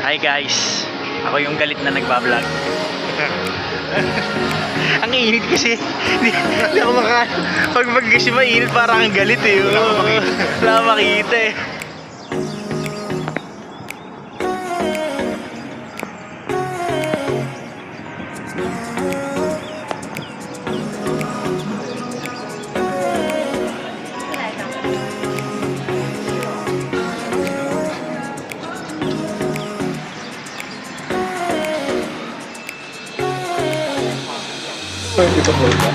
Hi guys, ako yung galit na nagbablog. Ang init kasi. Hindi ako pag kasi mainit parang ang galit eh. Wala akong makita eh. Hindi ka mo ba?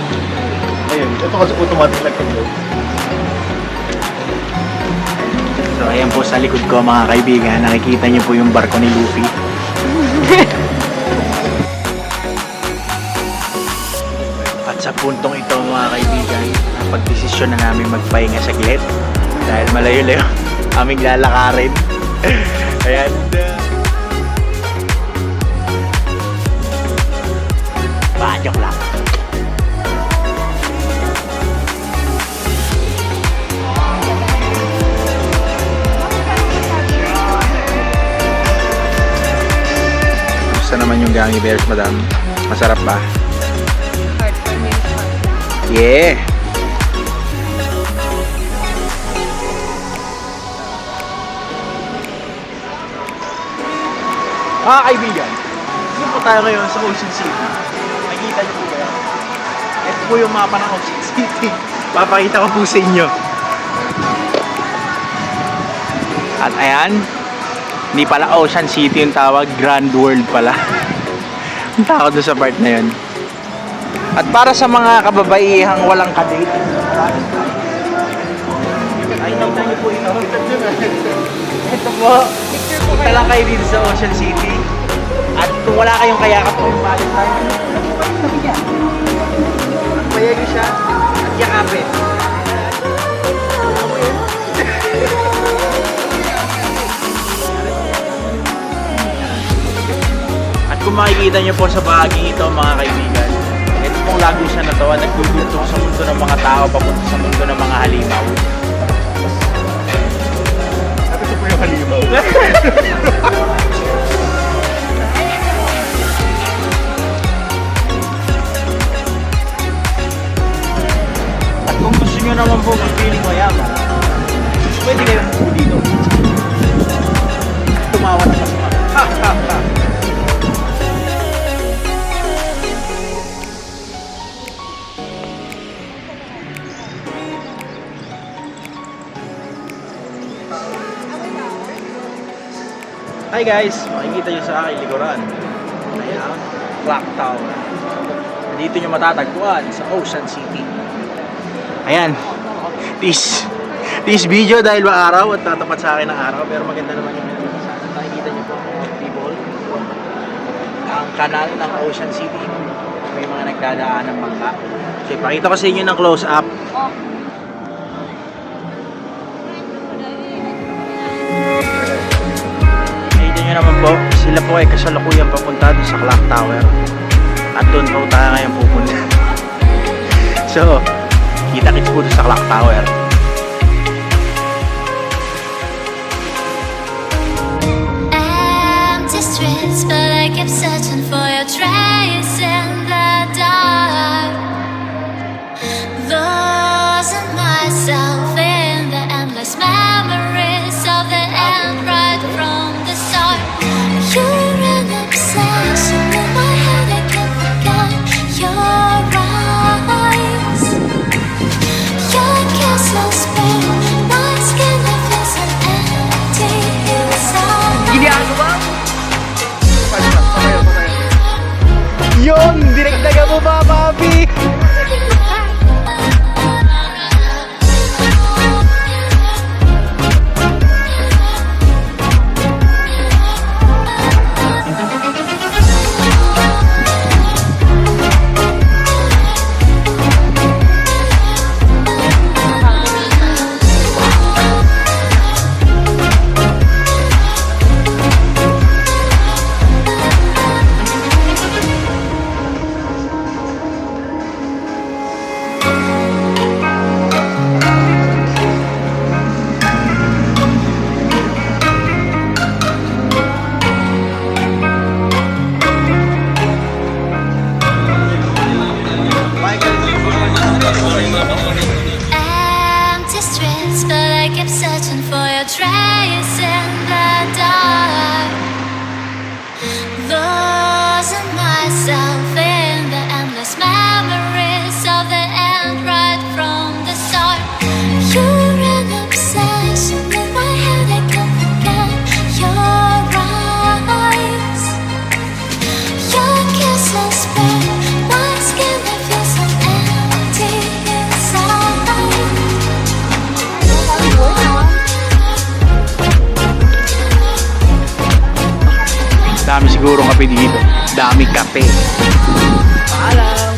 Ayun, ito kasi automatic nag-control. So ayan po sa likod ko mga kaibigan, nakikita niyo po yung barko ni Luffy. At sa puntong ito mga kaibigan, napagdesisyon na namin magpahinga saglit dahil malayo-layo aming lalakarin. Ayan. Joke lang. Gusto naman yung gummy bears, madam. Masarap ba? Yeah! Kaibigan, dito po tayo ngayon sa Ocean City. Nakikita niyo po ba yan? Ito po yung mapa ng Ocean City. Papakita ko po sa inyo. At ayan, hindi pala Ocean City yung tawag, Grand World pala. Ang takot doon sa part na yun. At para sa mga kababaihang walang kadate, ay nakita niyo po ito. Ito po, punta lang kayo dito sa Ocean City. At kung wala kayong kayakap po yung Valentine, sabi niya, payago siya at yakapin. At kung makikita niyo po sa bahaging ito mga kaibigan, ito pong lagusan na to ang nagdudultong sa mundo ng mga tao papunta sa mundo ng mga halimaw. Ito po yung halimaw. Kung gusto nyo naman po mag-feeling mayaman, pwede kayo po dito. Tumawa na mas mga. Ha ha ha! Hi guys! Makikita nyo sa aking likuran. Ayan, Clock Tower. Dito nyo matatagpuan sa Ocean City. Ayan, this video dahil araw at tatapat sa akin ng araw, pero maganda naman yung sana. Nakikita nyo po ang people, ang kanal ng Ocean City. May mga nagdadaan ng bangka. So ipakita ko sa inyo ng close up. Nakikita nyo naman po, sila po ay kasalukuyang papunta dun sa Clock Tower. At doon po tayo ngayon pupunta. So kita-kits po sa Clock Tower. Empty streets, but I keep searching for your trace in the dark. Losing myself in the endless memories of the end right from the start. You're an obsession in my head, I can't forget your eyes. Your kiss. Dami siguro kape dito. Dami kape. Paalam!